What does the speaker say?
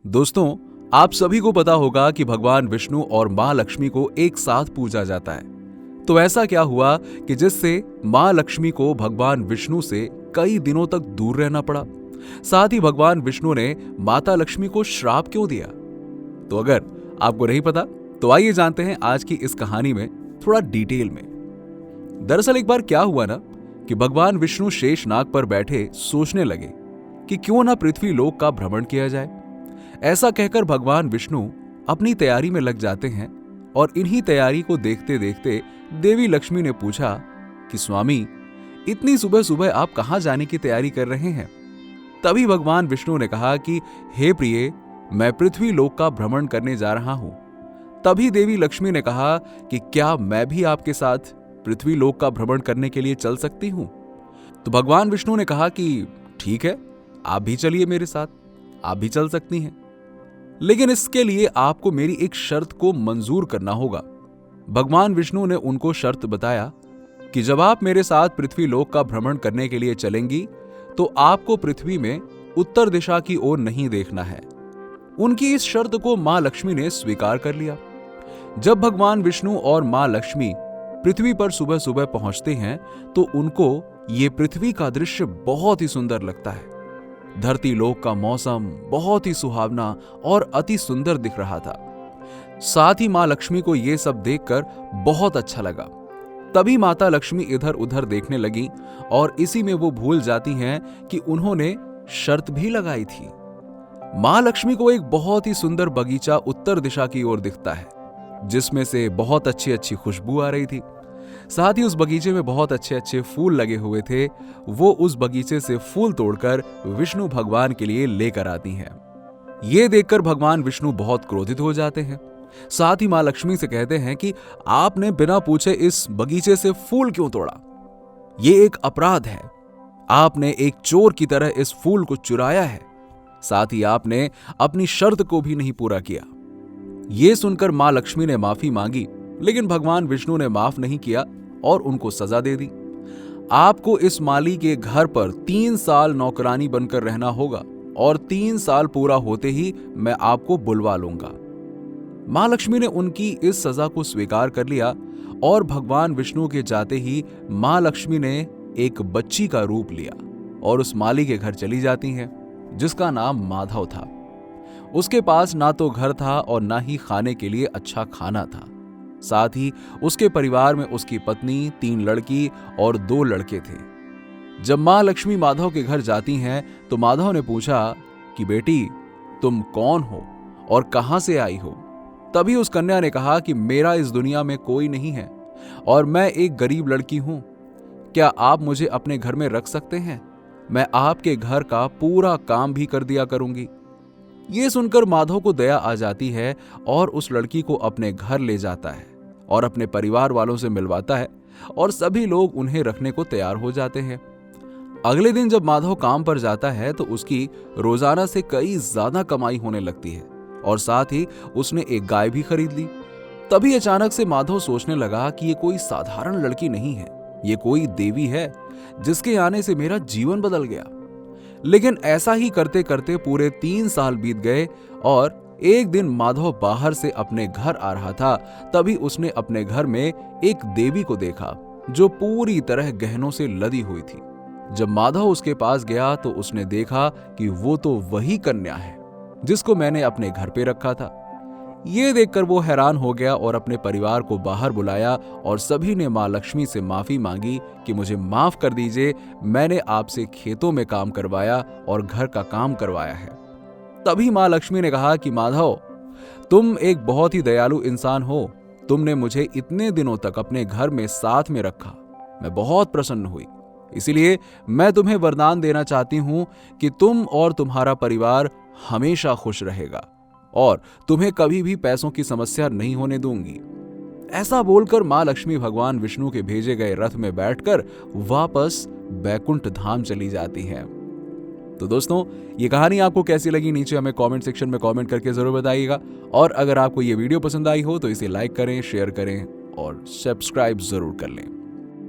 दोस्तों, आप सभी को पता होगा कि भगवान विष्णु और मां लक्ष्मी को एक साथ पूजा जाता है। तो ऐसा क्या हुआ कि जिससे मां लक्ष्मी को भगवान विष्णु से कई दिनों तक दूर रहना पड़ा। साथ ही भगवान विष्णु ने माता लक्ष्मी को श्राप क्यों दिया? तो अगर आपको नहीं पता तो आइए जानते हैं आज की इस कहानी में थोड़ा डिटेल में। दरअसल एक बार क्या हुआ ना कि भगवान विष्णु शेषनाग पर बैठे सोचने लगे कि क्यों ना पृथ्वी लोक का भ्रमण किया जाए। ऐसा कहकर भगवान विष्णु अपनी तैयारी में लग जाते हैं और इन्हीं तैयारी को देखते देखते देवी लक्ष्मी ने पूछा कि स्वामी, इतनी सुबह सुबह आप कहां जाने की तैयारी कर रहे हैं? तभी भगवान विष्णु ने कहा कि हे प्रिय, मैं पृथ्वी लोक का भ्रमण करने जा रहा हूं। तभी देवी लक्ष्मी ने कहा कि क्या मैं भी आपके साथ पृथ्वी लोक का भ्रमण करने के लिए चल सकती हूं? तो भगवान विष्णु ने कहा कि ठीक है, आप भी चलिए मेरे साथ, आप भी चल सकती हैं, लेकिन इसके लिए आपको मेरी एक शर्त को मंजूर करना होगा। भगवान विष्णु ने उनको शर्त बताया कि जब आप मेरे साथ पृथ्वी लोक का भ्रमण करने के लिए चलेंगी तो आपको पृथ्वी में उत्तर दिशा की ओर नहीं देखना है। उनकी इस शर्त को मां लक्ष्मी ने स्वीकार कर लिया। जब भगवान विष्णु और मां लक्ष्मी पृथ्वी पर सुबह सुबह पहुंचते हैं तो उनको ये पृथ्वी का दृश्य बहुत ही सुंदर लगता है। धरती लोक का मौसम बहुत ही सुहावना और अति सुंदर दिख रहा था। साथ ही मां लक्ष्मी को यह सब देखकर बहुत अच्छा लगा। तभी माता लक्ष्मी इधर उधर देखने लगी और इसी में वो भूल जाती हैं कि उन्होंने शर्त भी लगाई थी। मां लक्ष्मी को एक बहुत ही सुंदर बगीचा उत्तर दिशा की ओर दिखता है, जिसमें से बहुत अच्छी अच्छी खुशबू आ रही थी। साथ ही उस बगीचे में बहुत अच्छे अच्छे फूल लगे हुए थे। वो उस बगीचे से फूल तोड़कर विष्णु भगवान के लिए लेकर आती हैं। ये देखकर भगवान विष्णु बहुत क्रोधित हो जाते हैं। साथ ही मां लक्ष्मी से कहते हैं कि आपने बिना पूछे इस बगीचे से फूल क्यों तोड़ा? ये एक अपराध है। आपने एक चोर की तरह इस फूल को चुराया है। साथ ही आपने अपनी शर्त को भी नहीं पूरा किया। ये सुनकर मां लक्ष्मी ने माफी मांगी, लेकिन भगवान विष्णु ने माफ नहीं किया और उनको सजा दे दी। आपको इस माली के घर पर 3 साल नौकरानी बनकर रहना होगा और 3 साल पूरा होते ही मैं आपको बुलवा लूंगा। मां लक्ष्मी ने उनकी इस सजा को स्वीकार कर लिया और भगवान विष्णु के जाते ही मां लक्ष्मी ने एक बच्ची का रूप लिया और उस माली के घर चली जाती हैं, जिसका नाम माधव था। उसके पास ना तो घर था और ना ही खाने के लिए अच्छा खाना था। साथ ही उसके परिवार में उसकी पत्नी, 3 लड़की और 2 लड़के थे। जब मां लक्ष्मी माधव के घर जाती हैं तो माधव ने पूछा कि बेटी, तुम कौन हो और कहां से आई हो? तभी उस कन्या ने कहा कि मेरा इस दुनिया में कोई नहीं है और मैं एक गरीब लड़की हूं। क्या आप मुझे अपने घर में रख सकते हैं? मैं आपके घर का पूरा काम भी कर दिया करूंगी। ये सुनकर माधव को दया आ जाती है और उस लड़की को अपने घर ले जाता है और अपने परिवार वालों से मिलवाता है और सभी लोग उन्हें रखने को तैयार हो जाते हैं। अगले दिन जब माधव काम पर जाता है तो उसकी रोजाना से कई ज्यादा कमाई होने लगती है और साथ ही उसने एक गाय भी खरीद ली। तभी अचानक से माधव सोचने लगा कि ये कोई साधारण लड़की नहीं है, ये कोई देवी है जिसके आने से मेरा जीवन बदल गया। लेकिन ऐसा ही करते करते पूरे 3 साल बीत गए और एक दिन माधव बाहर से अपने घर आ रहा था। तभी उसने अपने घर में एक देवी को देखा जो पूरी तरह गहनों से लदी हुई थी। जब माधव उसके पास गया तो उसने देखा कि वो तो वही कन्या है जिसको मैंने अपने घर पे रखा था। ये देखकर वो हैरान हो गया और अपने परिवार को बाहर बुलाया और सभी ने मां लक्ष्मी से माफी मांगी कि मुझे माफ कर दीजिए, मैंने आपसे खेतों में काम करवाया और घर का काम करवाया है। तभी मां लक्ष्मी ने कहा कि माधव, तुम एक बहुत ही दयालु इंसान हो। तुमने मुझे इतने दिनों तक अपने घर में साथ में रखा, मैं बहुत प्रसन्न हुई। इसीलिए मैं तुम्हें वरदान देना चाहती हूं कि तुम और तुम्हारा परिवार हमेशा खुश रहेगा और तुम्हें कभी भी पैसों की समस्या नहीं होने दूंगी। ऐसा बोलकर मां लक्ष्मी भगवान विष्णु के भेजे गए रथ में बैठकर वापस बैकुंठ धाम चली जाती हैं। तो दोस्तों, ये कहानी आपको कैसी लगी नीचे हमें कमेंट सेक्शन में कमेंट करके जरूर बताइएगा। और अगर आपको ये वीडियो पसंद आई हो तो इसे लाइक करें, शेयर करें और सब्सक्राइब जरूर कर लें।